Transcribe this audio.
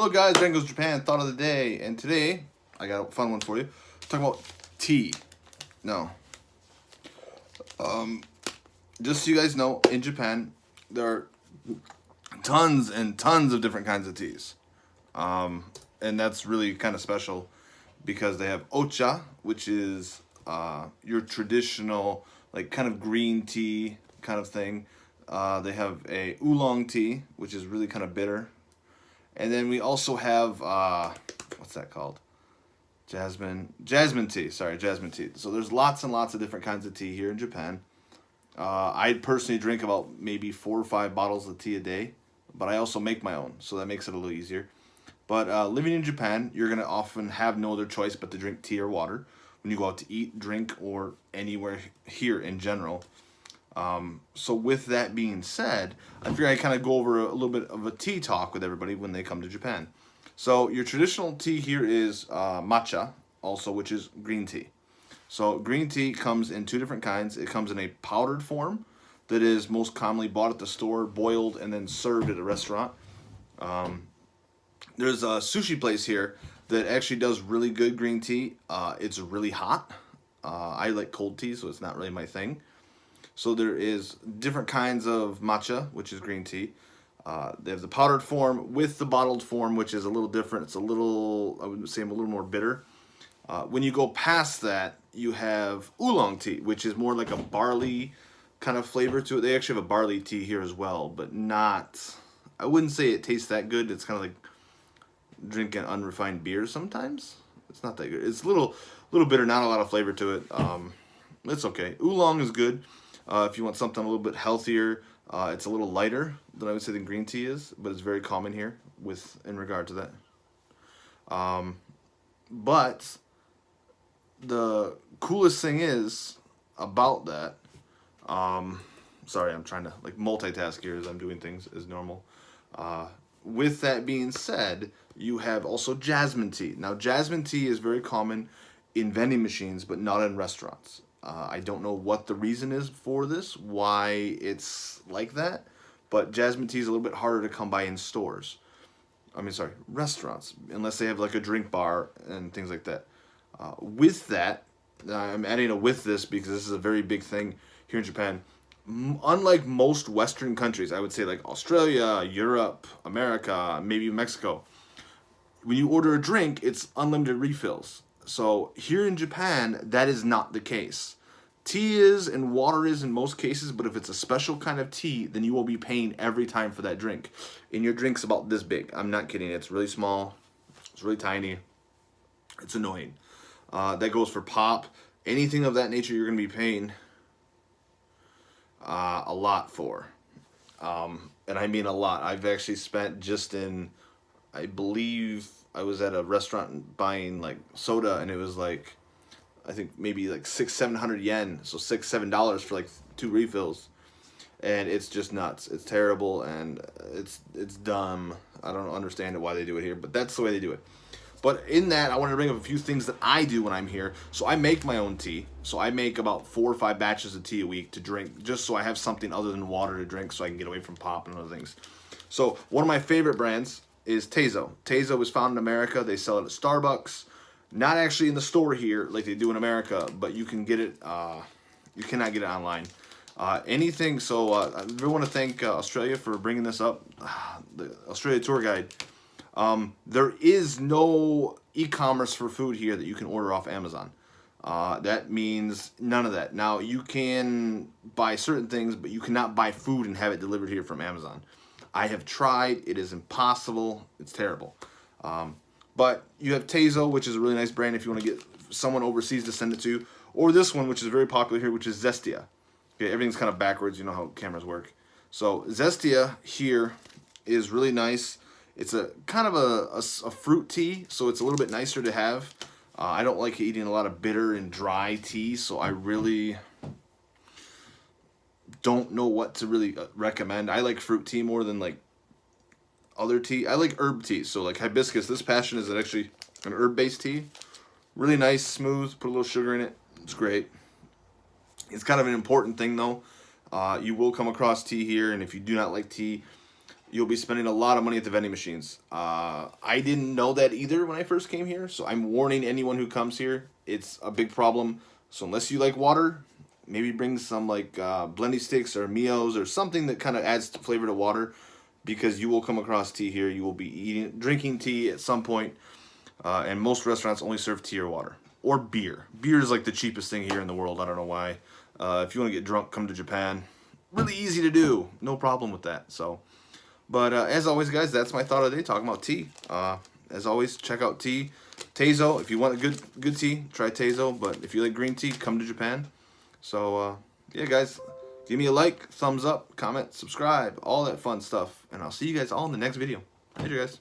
Hello guys, Dan Goes Japan, thought of the day, and today I got a fun one for you. Talking about tea. No. Just so you guys know, in Japan, there are tons and tons of different kinds of teas. And that's really kind of special because they have ocha, which is your traditional, like, kind of green tea kind of thing. They have a oolong tea, which is really kind of bitter. And then we also have, what's that called? Jasmine tea. Sorry, jasmine tea. So there's lots and lots of different kinds of tea here in Japan. I personally drink about maybe 4 or 5 bottles of tea a day, but I also make my own, so that makes it a little easier. But living in Japan, you're going to often have no other choice but to drink tea or water when you go out to eat, drink, or anywhere here in general. So with that being said, I figure I kind of go over a little bit of a tea talk with everybody when they come to Japan. So your traditional tea here is matcha, also, which is green tea. So green tea comes in 2 different kinds. It comes in a powdered form that is most commonly bought at the store, boiled, and then served at a restaurant. There's a sushi place here that actually does really good green tea. It's really hot. I like cold tea, so it's not really my thing. So there is different kinds of matcha, which is green tea. They have the powdered form with the bottled form, which is a little different. It's a little, I would say, a little more bitter. When you go past that, you have oolong tea, which is more like a barley kind of flavor to it. They actually have a barley tea here as well, but not, I wouldn't say it tastes that good. It's kind of like drinking unrefined beer sometimes. It's not that good. It's a little bitter, not a lot of flavor to it. It's okay. Oolong is good. If you want something a little bit healthier, it's a little lighter than I would say than green tea is, but it's very common here in regard to that. But the coolest thing is about that, sorry, I'm trying to like multitask here as I'm doing things as normal. With that being said, you have also jasmine tea. Now, jasmine tea is very common in vending machines, but not in restaurants. I don't know what the reason is for this, why it's like that, but jasmine tea is a little bit harder to come by in stores. Restaurants, unless they have like a drink bar and things like that. With that, I'm adding a with this because this is a very big thing here in Japan. Unlike most Western countries, I would say like Australia, Europe, America, maybe Mexico, when you order a drink, it's unlimited refills. So here in Japan, that is not the case. Tea is and water is in most cases, but if it's a special kind of tea, then you will be paying every time for that drink. And your drink's about this big. I'm not kidding. It's really small. It's really tiny. It's annoying. That goes for pop. Anything of that nature you're going to be paying a lot for. And I mean a lot. I've actually spent just in, I believe I was at a restaurant buying like soda, and it was like, I think maybe like 600-700 yen, so $6-7 for like 2 refills, and it's just nuts. It's terrible, and it's dumb. I don't understand why they do it here, but that's the way they do it. But in that, I wanted to bring up a few things that I do when I'm here. So I make my own tea. So I make about 4 or 5 batches of tea a week to drink, just so I have something other than water to drink, so I can get away from pop and other things. So one of my favorite brands is Teizo. Teizo was found in America. They sell it at Starbucks. Not actually in the store here like they do in America, but you can get it, you cannot get it online. Anything, so I really want to thank Australia for bringing this up, the Australia tour guide. There is no e-commerce for food here that you can order off Amazon. That means none of that. Now, you can buy certain things, but you cannot buy food and have it delivered here from Amazon. I have tried. It is impossible. It's terrible. But you have Teizo, which is a really nice brand if you want to get someone overseas to send it to. Or this one, which is very popular here, which is Zestia. Okay, everything's kind of backwards. You know how cameras work. So Zestia here is really nice. It's a kind of a fruit tea, so it's a little bit nicer to have. I don't like eating a lot of bitter and dry tea, so I really don't know what to really recommend. I like fruit tea more than like other tea. I like herb tea, so like hibiscus. This passion is actually an herb-based tea. Really nice, smooth, put a little sugar in it. It's great. It's kind of an important thing though. You will come across tea here, and if you do not like tea, you'll be spending a lot of money at the vending machines. I didn't know that either when I first came here, so I'm warning anyone who comes here. It's a big problem. So unless you like water, maybe bring some like blendy sticks or Mios or something that kind of adds flavor to water, because you will come across tea here. You will be drinking tea at some point, and most restaurants only serve tea or water. Or beer. Beer is like the cheapest thing here in the world. I don't know why. If you want to get drunk, come to Japan. Really easy to do. No problem with that. So, but as always, guys, that's my thought of the day, talking about tea. As always, check out tea. Teizo, if you want a good tea, try Teizo. But if you like green tea, come to Japan. So, yeah, guys, give me a like, thumbs up, comment, subscribe, all that fun stuff. And I'll see you guys all in the next video. Later, guys.